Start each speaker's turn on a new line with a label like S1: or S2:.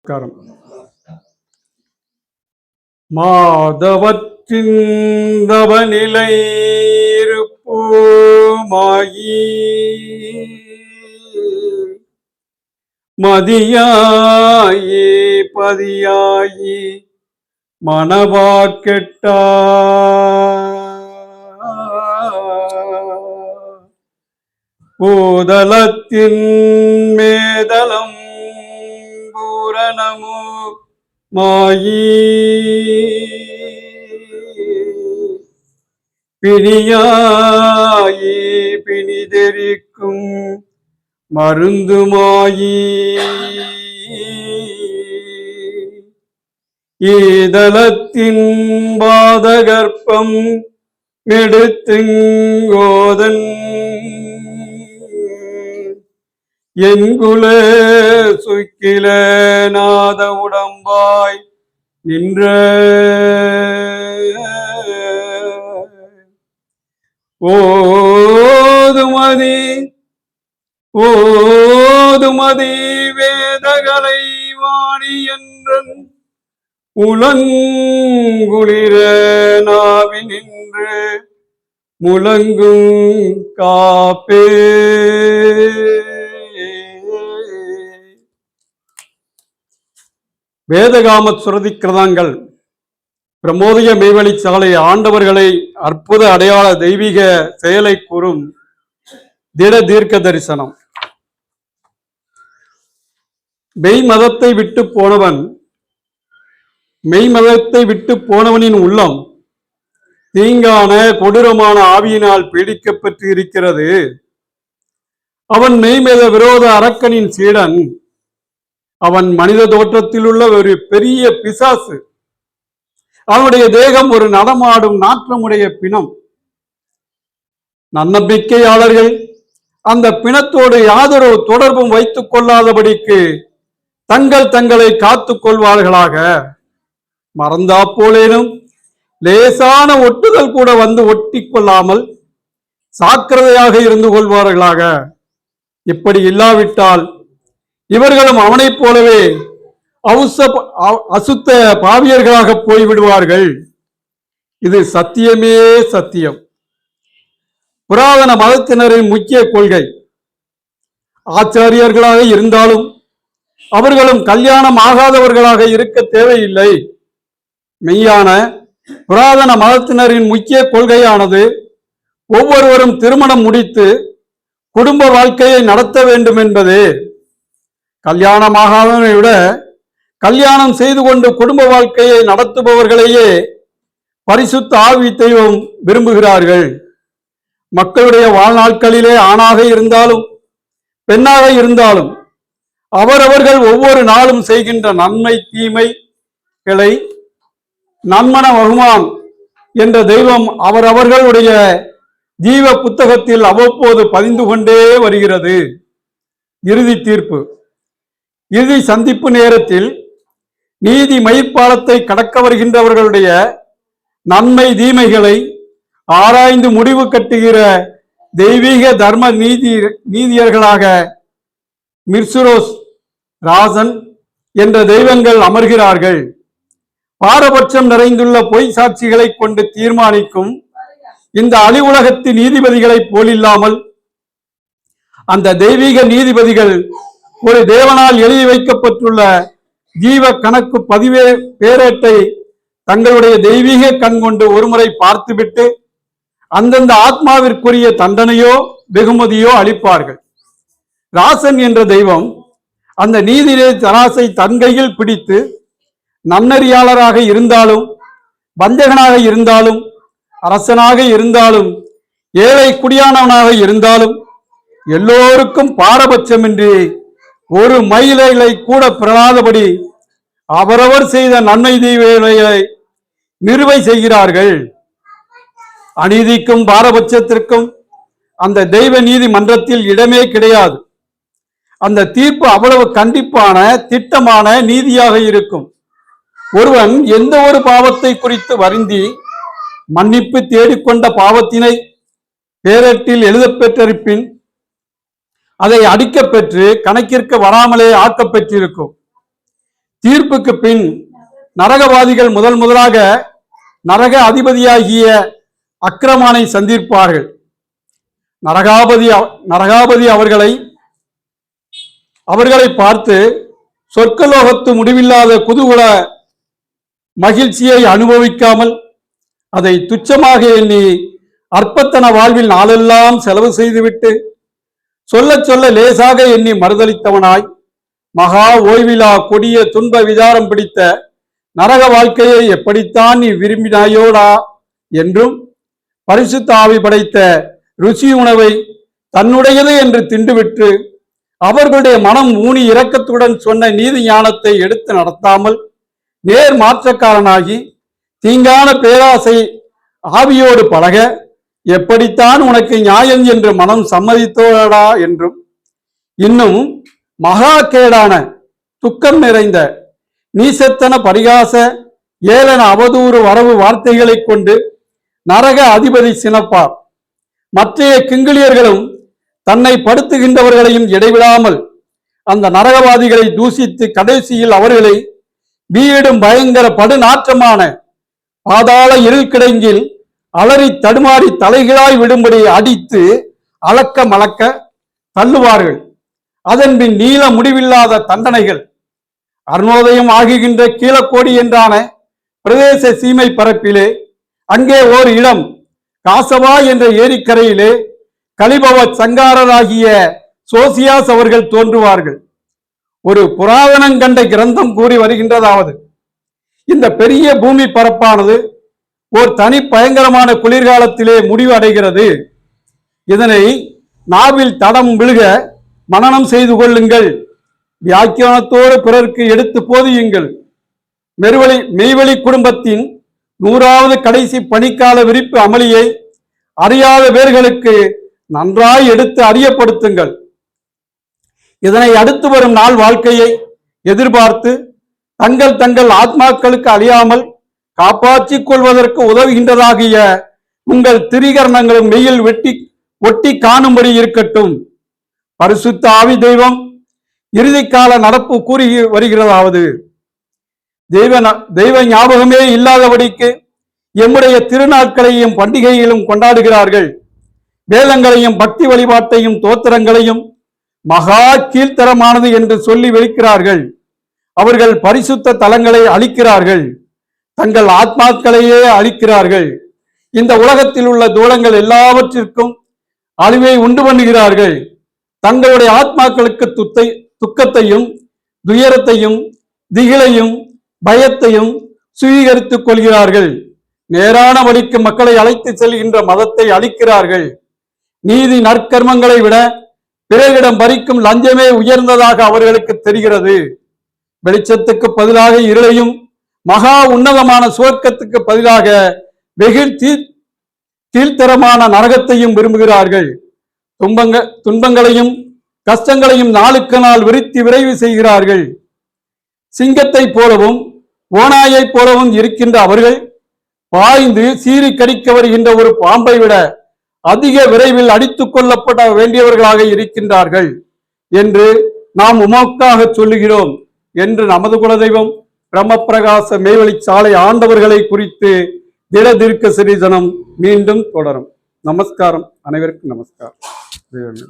S1: நமஸ்காரம். மாதவற்றின் தவநிலை இருப்போமாயி மதியாயி பதியாயி மனவாக்கெட்டா பூதலத்தின் மேதலம் பூரணமோ மாயி பிணியாயி பிணிதெரிக்கும் மருந்துமாயி ஈதலத்தின் பாதகற்பம் எடுத்துங்கோதன் என்குல சுக்கில நாத உடம்பாய் நின்ற ஓதுமதி வேதகலை வாணி என்றன் உலங்குளிர நாவி நின்று முழங்கும் காப்பே. வேதகாம சுரதி கிருதங்கள் பிரமோதய மெய்வழி சாலை ஆண்டவர்களை அற்புத அடையாள தெய்வீக செயலை கூறும் திட தீர்க்க தரிசனம். மெய்மதத்தை விட்டு போனவனின் உள்ளம் தீங்கான கொடூரமான ஆவியினால் பீடிக்கப்பட்டு இருக்கிறது. அவன் மெய்மத விரோத அரக்கனின் சீடன். அவன் மனித தோற்றத்தில் உள்ள ஒரு பெரிய பிசாசு. அவனுடைய தேகம் ஒரு நடமாடும் நாற்றமுடைய பிணம். நன்னம்பிக்கையாளர்கள் அந்த பிணத்தோடு யாதொரு தொடர்பும் வைத்துக் கொள்ளாதபடிக்கு தங்களை காத்துக் கொள்வார்களாக. மறந்தா போலேனும் லேசான ஒட்டுதல் கூட வந்து ஒட்டி கொள்ளாமல் சாக்கிரதையாக இருந்து கொள்வார்களாக. இப்படி இல்லாவிட்டால் இவர்களும் அவனைப் போலவே அசுத்த பாவியர்களாக போய்விடுவார்கள். இது சத்தியமே சத்தியம். புராதன மதத்தினரின் முக்கிய கொள்கை. ஆச்சாரியர்களாக இருந்தாலும் அவர்களும் கல்யாணம் ஆகாதவர்களாக இருக்க தேவையில்லை. மெய்யான புராதன மதத்தினரின் முக்கிய கொள்கையானது ஒவ்வொருவரும் திருமணம் முடித்து குடும்ப வாழ்க்கையை நடத்த வேண்டும் என்பதே. கல்யாணமாகாதவனை விட கல்யாணம் செய்து கொண்டு குடும்ப வாழ்க்கையை நடத்துபவர்களையே பரிசுத்த ஆவி தெய்வம் விரும்புகிறார்கள். மக்களுடைய வாழ்நாட்களிலே ஆணாக இருந்தாலும் பெண்ணாக இருந்தாலும் அவரவர்கள் ஒவ்வொரு நாளும் செய்கின்ற நன்மை தீமைகளை நன்மன வகுமான் என்ற தெய்வம் அவரவர்களுடைய ஜீவ புத்தகத்தில் அவ்வப்போது பதிந்து கொண்டே வருகிறது. இறுதி தீர்ப்பு. இறுதி சந்திப்பு நேரத்தில் நீதி மயிர்ப்பாலத்தை கடக்க வருகின்றவர்களுடைய நன்மை தீமைகளை ஆராய்ந்து முடிவு கட்டுகிற தெய்வீக தர்ம நீதியர்களாக மிர்சுரோஸ், ராசன் என்ற தெய்வங்கள் அமர்கிறார்கள். பாரபட்சம் நிறைந்துள்ள பொய் சாட்சிகளை கொண்டு தீர்மானிக்கும் இந்த அழிவுலகத்து நீதிபதிகளைப் போலில்லாமல் அந்த தெய்வீக நீதிபதிகள் ஒரு தேவனால் எழுதி வைக்கப்பட்டுள்ள ஜீவ கணக்கு பதிவே பேரேட்டை தங்களுடைய தெய்வீக கண் கொண்டு ஒருமுறை பார்த்துவிட்டு அந்தந்த ஆத்மாவிற்குரிய தண்டனையோ வெகுமதியோ அளிப்பார்கள். ராசன் என்ற தெய்வம் அந்த நீதிலே தராசை தன் கையில் பிடித்து நன்னறியாளராக இருந்தாலும் வஞ்சகனாக இருந்தாலும் அரசனாக இருந்தாலும் ஏழை குடியானவனாக இருந்தாலும் எல்லோருக்கும் பாரபட்சமின்றி ஒரு மயிலை கூட பெறாதபடி அவரவர் செய்த நன்மை தீமைகளை நிறுவை செய்கிறார்கள். அநீதிக்கும் பாரபட்சத்திற்கும் அந்த தெய்வ நீதிமன்றத்தில் இடமே கிடையாது. அந்த தீர்ப்பு அவ்வளவு கண்டிப்பான திட்டமான நீதியாக இருக்கும். ஒருவன் எந்த ஒரு பாவத்தை குறித்து வருந்தி மன்னிப்பு தேடிக்கொண்ட பாவத்தினை பேரட்டில் எழுதப்பெற்றிருப்பின் அதை அடிக்க பெற்று கணக்கிற்கு வராமலே ஆக்கப்பெற்றிருக்கும். தீர்ப்புக்கு பின் நரகவாதிகள் முதலாக நரக அதிபதியாகிய அக்கிரமானை சந்திப்பார்கள். நரகாபதி அவர்களை பார்த்து சொர்க்கலோகத்து முடிவில்லாத குதூகல மகிழ்ச்சியை அனுபவிக்காமல் அதை துச்சமாக எண்ணி அற்பத்தன வாழ்வில் நாளெல்லாம் செலவு செய்துவிட்டு சொல்ல லேசாக எண்ணி மறுதளித்தவனாய் மகா ஓய்விலா கொடிய துன்ப விசாரம் பிடித்த நரக வாழ்க்கையை எப்படித்தான் நீ விரும்பினாயோடா என்றும் பரிசுத்த ஆவி படைத்த ருசி உணவை தன்னுடையது என்று திண்டுவிட்டு அவர்களுடைய மனம் ஊனி இரக்கத்துடன் சொன்ன நீதி ஞானத்தை எடுத்து நடத்தாமல் நேர் மாற்றக்காரனாகி தீங்கான பேராசை ஆவியோடு பழக எப்படித்தான் உனக்கு நியாயம் என்று மனம் சம்மதித்தோடா என்றும் இன்னும் மகா கேடான துக்கம் நிறைந்த நீசத்தன பரிகாச ஏளன அவதூறு வரவு வார்த்தைகளை கொண்டு நரக அதிபதி சினப்பார். மற்றைய கிங்கிலியர்களும் தன்னை படுத்துகின்றவர்களையும் இடைவிடாமல் அந்த நரகவாதிகளை தூசித்து கடைசியில் அவர்களை வீடும் பயங்கர படுநாற்றமான பாதாள இருள் கிடங்கில் அலறி தடுமாறி தலைகளாய் விடும்படி அடித்து அளக்க மலக்க தள்ளுவார்கள். அதன்பின் நீள முடிவில்லாத தண்டனைகள் அருணோதயம் ஆகுகின்ற கீழக்கோடி என்றான பிரதேச சீமை பரப்பிலே அங்கே ஓர் இடம் காசவா என்ற ஏரிக்கரையிலே கலிபவ சங்காரராகிய சோசியாஸ் அவர்கள் தோன்றுவார்கள். ஒரு புராதனங்கண்ட கிரந்தம் கூறி வருகின்றதாவது, இந்த பெரிய பூமி பரப்பானது ஓர் தனி பயங்கரமான குளிர்காலத்திலே முடிவு அடைகிறது. இதனை நாவில் தடம் விழுக மனனம் செய்து கொள்ளுங்கள், வியாக்கியானத்தோடு பிறருக்கு எடுத்து போதியுங்கள். மெய்வழி குடும்பத்தின் 100வது கடைசி பணிக்கால விரிப்பு அமளியை அறியாத பேர்களுக்கு நன்றாய் எடுத்து அறியப்படுத்துங்கள். இதனை அடுத்து வரும் நாள் வாழ்க்கையை எதிர்பார்த்து தங்கள் ஆத்மாக்களுக்கு அழியாமல் காப்பாற்றிக் கொள்வதற்கு உதவுகின்றதாகிய உங்கள் திரிகரணங்களும் மெய்யில் ஒட்டி காணும்படி இருக்கட்டும். பரிசுத்த ஆவி தெய்வம் இறுதிக்கால நடப்பு கூறி வருகிறதாவது, தெய்வ ஞாபகமே இல்லாதபடிக்கு எம்முடைய திருநாட்களையும் பண்டிகைகளும் கொண்டாடுகிறார்கள். வேதங்களையும் பக்தி வழிபாட்டையும் தோத்திரங்களையும் மகா கீழ்த்தரமானது என்று சொல்லி வெளிக்கிறார்கள். அவர்கள் பரிசுத்த தலங்களை அழிக்கிறார்கள், தங்கள் ஆத்மாக்களையே அழிக்கிறார்கள். இந்த உலகத்தில் உள்ள தூளங்கள் எல்லாவற்றிற்கும் அழிவை உண்டு பண்ணுகிறார்கள். தங்களுடைய ஆத்மாக்களுக்கு துக்கத்தையும் துயரத்தையும் திகிலையும் பயத்தையும் சுவீகரித்துக் கொள்கிறார்கள். நேரான வழிக்கு மக்களை அழைத்து செல்கின்ற மதத்தை அழிக்கிறார்கள். நீதி நற்கர்மங்களை விட பிறரிடம் பறிக்கும் லஞ்சமே உயர்ந்ததாக அவர்களுக்கு தெரிகிறது. வெளிச்சத்துக்கு பதிலாக இருளையும் மகா உன்னதமான சுவர்க்கத்துக்கு பதிலாக வெகு கீழ்த்தரமான நரகத்தையும் விரும்புகிறார்கள். துன்பங்களையும் கஷ்டங்களையும் நாளுக்கு நாள் விரைவு செய்கிறார்கள். சிங்கத்தை போலவும் ஓநாயை போலவும் இருக்கின்ற அவர்கள் பாய்ந்து சீறி கடிக்க வருகின்ற ஒரு பாம்பை விட அதிக விரைவில் அடித்துக் கொள்ளப்பட வேண்டியவர்களாக இருக்கின்றார்கள் என்று நாம் உமக்காக சொல்லுகிறோம் என்று நமது குலதெய்வம் பிரம்மபிரகாச மெய்வழி சாலை ஆண்டவர்களை குறித்து திட தீர்க்க சிறிதனம் மீண்டும் தொடரும். நமஸ்காரம், அனைவருக்கும் நமஸ்காரம்.